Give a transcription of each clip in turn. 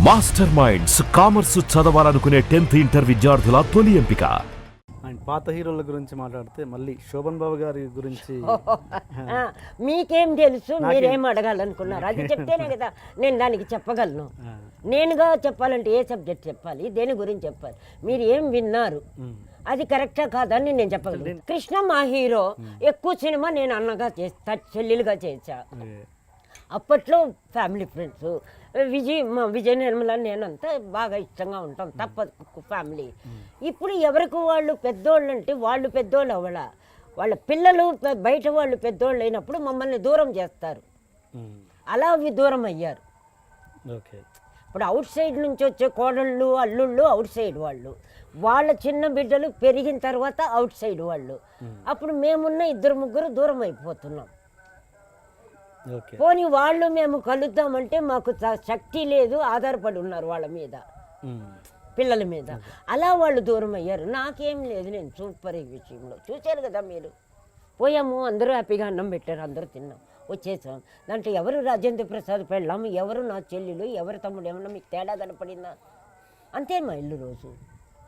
Master minds commerce చదవాలనుకునే 10th inter విద్యార్థుల తొలి ఎంపిక. అండ్ పాత హీరోల గురించి మాట్లాడితే మళ్ళీ శోభన్ బాబు గారి గురించి మీకేం తెలుసు, మీరేం అడగాలనుకున్నారు అది చెప్తేనే కదా నేను దానికి చెప్పగలను. నేనుగా చెప్పాలంటే ఏ సబ్జెక్ట్ చెప్పాలి, దేని గురించి చెప్పాలి, మీరు ఏం విన్నారు, అది కరెక్టా కాదని నేను చెప్పగలను. కృష్ణ మా హీరో, ఎక్కువ సినిమా నేను అన్నగా చేస్తా, చెల్లెలుగా చేసా. అప్పట్లో ఫ్యామిలీ ఫ్రెండ్స్ విజయ నిర్మల నేనంతా బాగా ఇష్టంగా ఉంటాం, తప్పదు ఫ్యామిలీ. ఇప్పుడు ఎవరికి వాళ్ళు పెద్దోళ్ళు అంటే వాళ్ళు పెద్దోళ్ళు అవ్వాల, వాళ్ళ పిల్లలు బయట వాళ్ళు పెద్దోళ్ళు అయినప్పుడు మమ్మల్ని దూరం చేస్తారు. అలా దూరం అయ్యారు. ఇప్పుడు అవుట్ సైడ్ నుంచి వచ్చే కోడళ్ళు అల్లుళ్ళు అవుట్ సైడ్ వాళ్ళు, వాళ్ళ చిన్న బిడ్డలు పెరిగిన తర్వాత అవుట్ సైడ్ వాళ్ళు. అప్పుడు మేమున్న ఇద్దరు ముగ్గురు దూరం అయిపోతున్నాం. పోనీ వాళ్ళు మేము కలుద్దామంటే మాకు శక్తి లేదు, ఆధారపడి ఉన్నారు వాళ్ళ మీద, పిల్లల మీద. అలా వాళ్ళు దూరం అయ్యారు. నాకేం లేదు, నేను సూపర్ ఈ విషయంలో చూశారు కదా మీరు. పోయాము, అందరూ హ్యాపీగా అన్నం పెట్టారు, అందరూ తిన్నాం, వచ్చేసాం. దాంట్లో ఎవరు రాజేంద్ర ప్రసాద్ పెళ్ళాము, ఎవరు నా చెల్లెలు, ఎవరు తమ్ముడు, ఏమన్నా మీకు తేడా కనపడిందా? అంతే మా ఇల్లు. రోజు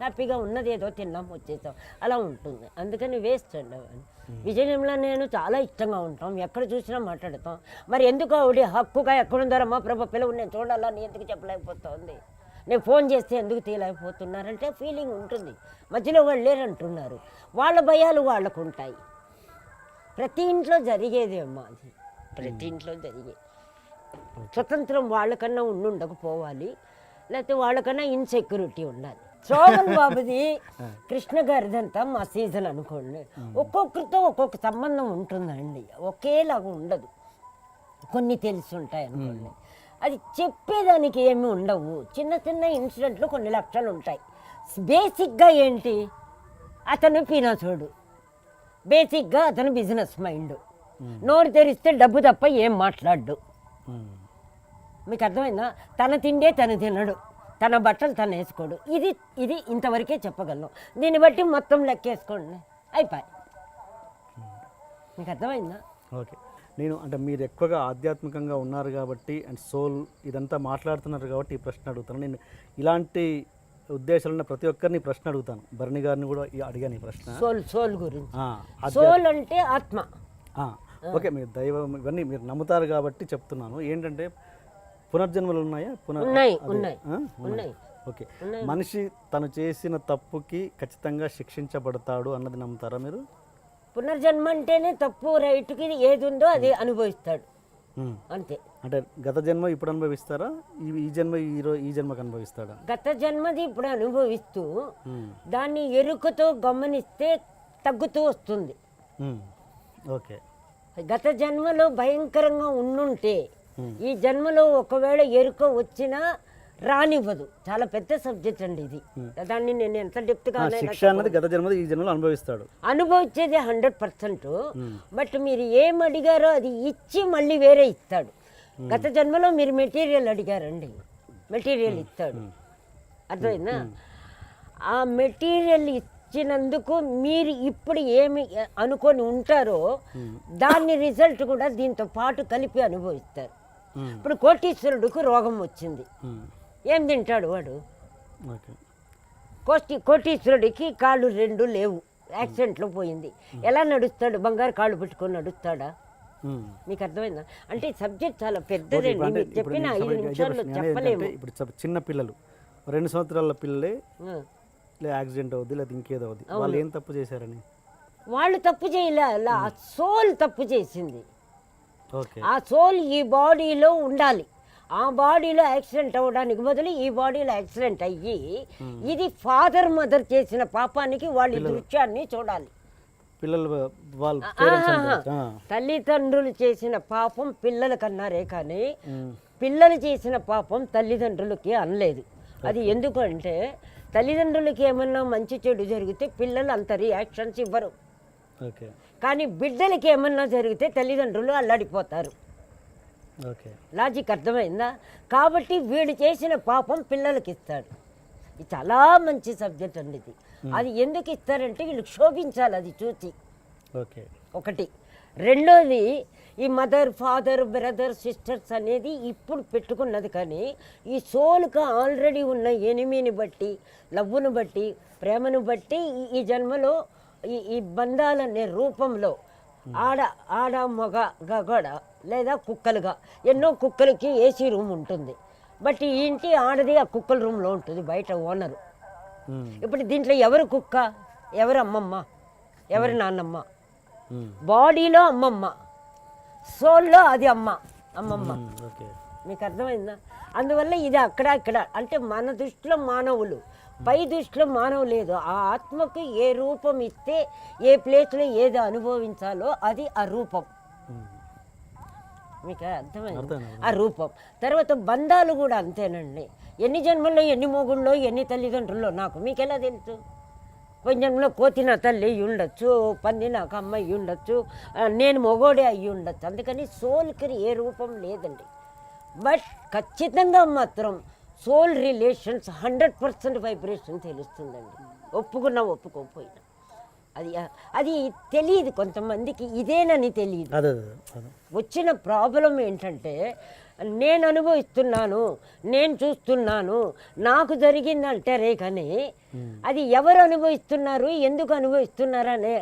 హ్యాపీగా ఉన్నది ఏదో తిన్నాం, వచ్చేసాం. అలా ఉంటుంది. అందుకని వేస్ట్ అండి అవన్నీ. విజయనిర్మల నేను చాలా ఇష్టంగా ఉంటాం, ఎక్కడ చూసినా మాట్లాడతాం. మరి ఎందుకు ఆవిడ హక్కుగా ఎక్కడుందారమ్మా ప్రభు పిల్లలు నేను చూడాలని ఎందుకు చెప్పలేకపోతుంది, నేను ఫోన్ చేస్తే ఎందుకు తీయలేకపోతున్నారంటే ఫీలింగ్ ఉంటుంది. మధ్యలో వాళ్ళు లేరంటున్నారు, వాళ్ళ భయాలు వాళ్ళకు ఉంటాయి. ప్రతి ఇంట్లో జరిగేదేమ్మా అది, ప్రతి ఇంట్లో జరిగేది. స్వతంత్రం వాళ్ళకన్నా ఉండకపోవాలి, లేకపోతే వాళ్ళకన్నా ఇన్సెక్యూరిటీ ఉండాలి. శోభన్ బాబుది కృష్ణ గారిదంతా మా సీజన్ అనుకోండి. ఒక్కొక్కరితో ఒక్కొక్క సంబంధం ఉంటుందండి, ఒకేలాగా ఉండదు. కొన్ని తెలిసి ఉంటాయి అనుకోండి, అది చెప్పేదానికి ఏమి ఉండవు. చిన్న చిన్న ఇన్సిడెంట్లు కొన్ని లక్షలు ఉంటాయి. బేసిక్గా ఏంటి, అతను పీనాచోడు, బేసిక్గా అతను బిజినెస్ మైండ్, నోరు తెరిస్తే డబ్బు తప్ప ఏం మాట్లాడు. మీకు అర్థమైందా? తన తిండే తను తినడు, తన బట్టలు తను వేసుకోడు. ఇది ఇంతవరకే చెప్పగలను. దీన్ని బట్టి మొత్తం లెక్కేసుకోండి, అయిపోయి. మీకు అర్థమైందా? ఓకే. నేను అంటే మీరు ఎక్కువగా ఆధ్యాత్మికంగా ఉన్నారు కాబట్టి అండ్ సోల్ ఇదంతా మాట్లాడుతున్నారు కాబట్టి ఈ ప్రశ్న అడుగుతాను. నేను ఇలాంటి ఉద్దేశాలు ఉన్న ప్రతి ఒక్కరిని ప్రశ్న అడుగుతాను. భరణి గారిని కూడా అడిగాను ఈ ప్రశ్న. సోల్ గురించి. సోల్ అంటే ఆత్మ. ఓకే, మీరు దైవం ఇవన్నీ మీరు నమ్ముతారు కాబట్టి చెప్తున్నాను. ఏంటంటే పునర్జన్మలు ఉన్నాయా? ఉన్నాయి. ఓకే. మనిషి తను చేసిన తప్పుకి ఖచ్చితంగా శిక్షించబడతాడు అన్నది నమ్ముతారా మీరు? పునర్జన్మ అంటేనే తప్పు రైట్కి ఏది ఉందో అది అనుభవిస్తాడు, అంతే. అంటే గత జన్మ ఇప్పుడు అనుభవిస్తారా, ఈ జన్మ ఈ జన్మకు అనుభవిస్తాడా? గత జన్మది ఇప్పుడు అనుభవిస్తూ దాన్ని ఎరుకతో గమనిస్తే తగ్గుతూ వస్తుంది. ఓకే. గత జన్మలో భయంకరంగా ఉండుంటే ఈ జన్మలో ఒకవేళ ఎరుక వచ్చినా రానివ్వదు. చాలా పెద్ద సబ్జెక్ట్ అండి ఇది. దాన్ని నేను ఎంత డెప్త్గా గత జన్మలో ఈ జన్మలో అనుభవిస్తాడు, అనుభవించేది 100%. బట్ మీరు ఏం అడిగారో అది ఇచ్చి మళ్ళీ వేరే ఇస్తాడు. గత జన్మలో మీరు మెటీరియల్ అడిగారండి, మెటీరియల్ ఇస్తాడు. అర్థమైందా? ఆ మెటీరియల్ ఇచ్చినందుకు మీరు ఇప్పుడు ఏమి అనుకొని ఉంటారో దాని రిజల్ట్ కూడా దీంతో పాటు కలిపి అనుభవిస్తారు. ఇప్పుడు కోటీశ్వరుడికి రోగం వచ్చింది, ఏం తింటాడు వాడు? కోటీశ్వరుడికి కాళ్ళు 2 లేవు, యాక్సిడెంట్లో పోయింది, ఎలా నడుస్తాడు? బంగారు కాళ్ళు పెట్టుకొని నడుస్తాడా? మీకు అర్థమైందా? అంటే సబ్జెక్ట్ చాలా పెద్దదండి, మీరు చెప్పిన 5 నిమిషాల్లో చెప్పలేము. ఇప్పుడు చిన్న పిల్లలు 2 సంవత్సరాల పిల్లలే యాక్సిడెంట్ అవుద్ది, లేదా ఇంకేదో అవుద్ది, వాళ్ళు ఏం తప్పు చేశారని? వాళ్ళు తప్పు చేయలే, సోల్ తప్పు చేసింది. ఆ సోల్ ఈ బాడీలో ఉండాలి, ఆ బాడీలో యాక్సిడెంట్ అవ్వడానికి బదులు ఈ బాడీలో యాక్సిడెంట్ అయ్యి ఇది ఫాదర్ మదర్ చేసిన పాపానికి వాళ్ళ దృశ్యాన్ని చూడాలి. తల్లిదండ్రులు చేసిన పాపం పిల్లలకి అన్నారే కానీ పిల్లలు చేసిన పాపం తల్లిదండ్రులకి అనలేదు. అది ఎందుకంటే తల్లిదండ్రులకి ఏమన్నా మంచి చెడు జరిగితే పిల్లలు అంత రియాక్షన్స్ ఇవ్వరు, కానీ బిడ్డలకి ఏమన్నా జరిగితే తల్లిదండ్రులు అల్లాడిపోతారు. లాజిక్ అర్థమైందా? కాబట్టి వీడు చేసిన పాపం పిల్లలకి ఇస్తాడు. ఇది చాలా మంచి సబ్జెక్ట్ అండి ఇది. అది ఎందుకు ఇస్తారంటే వీళ్ళు క్షోభించాలి అది చూసి, ఒకటి. రెండోది ఈ మదర్ ఫాదర్ బ్రదర్ సిస్టర్స్ అనేది ఇప్పుడు పెట్టుకున్నది, కానీ ఈ సోల్కి ఆల్రెడీ ఉన్న ఎనిమిని బట్టి, లవ్వును బట్టి, ప్రేమను బట్టి ఈ జన్మలో ఈ బంధాలనే రూపంలో ఆడ మగగా కూడా లేదా కుక్కలుగా, ఎన్నో కుక్కలకి ఏసీ రూమ్ ఉంటుంది, బట్ ఈ ఇంటి ఆడది ఆ కుక్కల రూమ్లో ఉంటుంది, బయట ఓనరు. ఇప్పుడు దీంట్లో ఎవరు కుక్క, ఎవరు అమ్మమ్మ, ఎవరు నాన్నమ్మ? బాడీలో అమ్మమ్మ, సోల్లో అది అమ్మమ్మ. మీకు అర్థమైందా? అందువల్ల ఇది అక్కడ ఇక్కడ అంటే మన దృష్టిలో మానవులు, పై దృష్టిలో మానవు లేదు. ఆ ఆత్మకు ఏ రూపం ఇస్తే ఏ ప్లేస్లో ఏది అనుభవించాలో అది ఆ రూపం. మీకు అర్థమైంది? ఆ రూపం. తర్వాత బంధాలు కూడా అంతేనండి. ఎన్ని జన్మల్లో, ఎన్ని మొగుళ్ళో, ఎన్ని తల్లిదండ్రుల్లో నాకు మీకు ఎలా తెలుసు? కొంచెంలో కోతి నా తల్లి అయ్యి ఉండొచ్చు, పంది నాకు అమ్మ అయ్యి ఉండొచ్చు, నేను మొగోడే అయ్యి ఉండొచ్చు. అందుకని సోల్కి ఏ రూపం లేదండి. బట్ ఖచ్చితంగా మాత్రం సోల్ రిలేషన్స్ 100% వైబ్రేషన్ తెలుస్తుందండి, ఒప్పుకున్నా ఒప్పుకోకపోయినా. అది తెలియదు కొంతమందికి, ఇదేనని తెలియదు. వచ్చిన ప్రాబ్లం ఏంటంటే నేను అనుభవిస్తున్నాను, నేను చూస్తున్నాను, నాకు జరిగిందంటారే కానీ అది ఎవరు అనుభవిస్తున్నారు, ఎందుకు అనుభవిస్తున్నారు అనే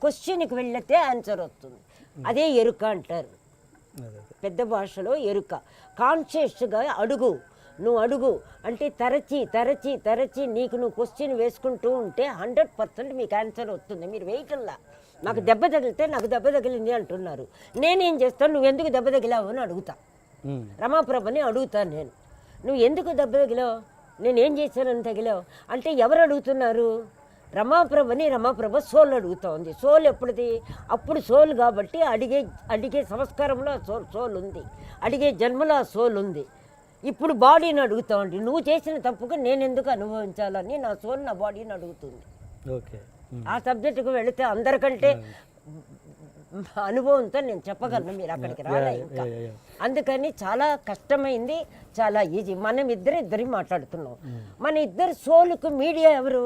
క్వశ్చన్కి వెళ్తే ఆన్సర్ వస్తుంది. అదే ఎరుక అంటారు పెద్ద భాషలో. ఎరుక కాన్షియస్గా అడుగు, నువ్వు అడుగు అంటే తరచి తరచి తరచి నీకు నువ్వు క్వశ్చన్ వేసుకుంటూ ఉంటే 100% మీకు ఆన్సర్ వస్తుంది. మీరు వేయటంలా. నాకు దెబ్బ తగిలితే నాకు దెబ్బ తగిలింది అంటున్నారు, నేనేం చేస్తాను, నువ్వు ఎందుకు దెబ్బ తగిలావు అని అడుగుతా. రమాప్రభని అడుగుతాను నేను, నువ్వు ఎందుకు దెబ్బ తగిలావు, నేనేం చేశానని తగిలావు అంటే ఎవరు అడుగుతున్నారు? రమాప్రభని. రమాప్రభ సోల్ అడుగుతోంది. సోల్ ఎప్పుడుది? అప్పుడు సోల్ కాబట్టి అడిగే సంస్కారంలో ఆ సోల్ ఉంది, అడిగే జన్మలో ఆ సోల్ ఉంది. ఇప్పుడు బాడీని అడుగుతామండి, నువ్వు చేసిన తప్పుకు నేను ఎందుకు అనుభవించాలని నా సోల్ నా బాడీని అడుగుతుంది. ఓకే. ఆ సబ్జెక్టుకు వెళితే అందరికంటే అనుభవంతో నేను చెప్పగలను, మీరు అక్కడికి రాలే ఇంకా. అందుకని చాలా కష్టమైంది, చాలా ఈజీ. మనం ఇద్దరి మాట్లాడుతున్నాం. మన ఇద్దరు సోల్కు మీడియా ఎవరు?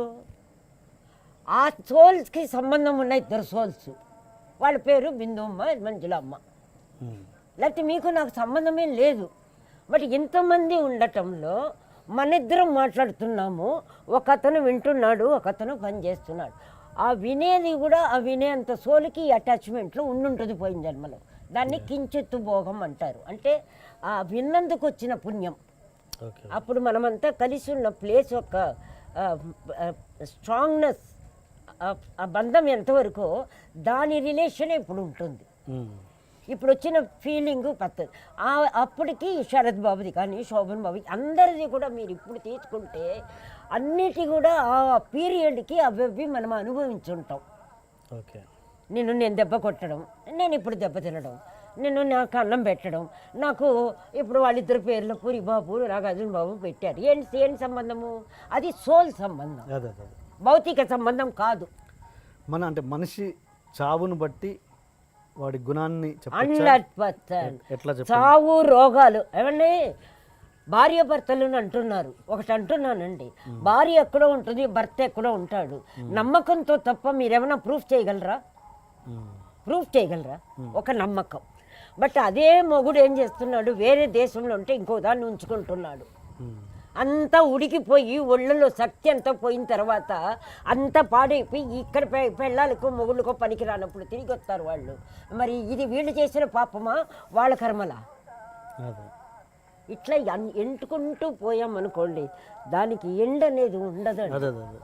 ఆ సోల్స్కి సంబంధం ఉన్న ఇద్దరు సోల్స్, వాళ్ళ పేరు బిందుమ్మ, మంజులమ్మ. లేకపోతే మీకు నాకు సంబంధమే లేదు. బట్ ఇంతమంది ఉండటంలో మన ఇద్దరం మాట్లాడుతున్నాము, ఒక అతను వింటున్నాడు, ఒక అతను పని చేస్తున్నాడు. ఆ వినేది కూడా ఆ వినేంత సోలుకి అటాచ్మెంట్లో ఉండుంటుంది పోయిన జన్మలో. దాన్ని కించెత్తు భోగం అంటారు. అంటే ఆ విన్నందుకు వచ్చిన పుణ్యం. అప్పుడు మనమంతా కలిసి ఉన్న ప్లేస్ యొక్క స్ట్రాంగ్నెస్, ఆ బంధం ఎంతవరకు దాని రిలేషన్ ఇప్పుడు ఉంటుంది. ఇప్పుడు వచ్చిన ఫీలింగు పద్ధతి అప్పటికి శరత్ బాబుది కానీ శోభన్ బాబుది అందరిది కూడా మీరు ఇప్పుడు తీసుకుంటే అన్నిటి కూడా ఆ పీరియడ్కి అవి మనం అనుభవించుంటాం. ఓకే. నేను దెబ్బ కొట్టడం, నేను ఇప్పుడు దెబ్బ తినడం, నాకు అన్నం పెట్టడం, నాకు ఇప్పుడు వాళ్ళిద్దరు పేర్లు పూరి బాబు నాగార్జున బాబు పెట్టారు. ఏంటి సంబంధము? అది సోల్ సంబంధం, భౌతిక సంబంధం కాదు. అంటే మనిషి చావును బట్టి వాడి గుణాన్ని 100%. చావు రోగాలు ఏమండి, భార్య భర్తలు అంటున్నారు. ఒకటి అంటున్నానండి, భార్య ఎక్కడో ఉంటుంది, భర్త ఎక్కడో ఉంటాడు. నమ్మకంతో తప్ప మీరేమైనా ప్రూఫ్ చేయగలరా? ఒక నమ్మకం. బట్ అదే మొగుడు ఏం చేస్తున్నాడు, వేరే దేశంలో ఉంటే ఇంకో దాన్ని ఉంచుకుంటున్నాడు. అంతా ఉడికిపోయి ఒళ్ళలో శక్తి అంతా పోయిన తర్వాత అంతా పాడైపోయి ఇక్కడ పెళ్ళాలకో మొగుళ్ళకో పనికి రానప్పుడు తిరిగి వస్తారు వాళ్ళు. మరి ఇది వీళ్ళు చేసిన పాపమా, వాళ్ళ కర్మలా? ఇట్లా ఎంటుకుంటూ పోయామనుకోండి, దానికి ఎండ్ అనేది ఉండదు.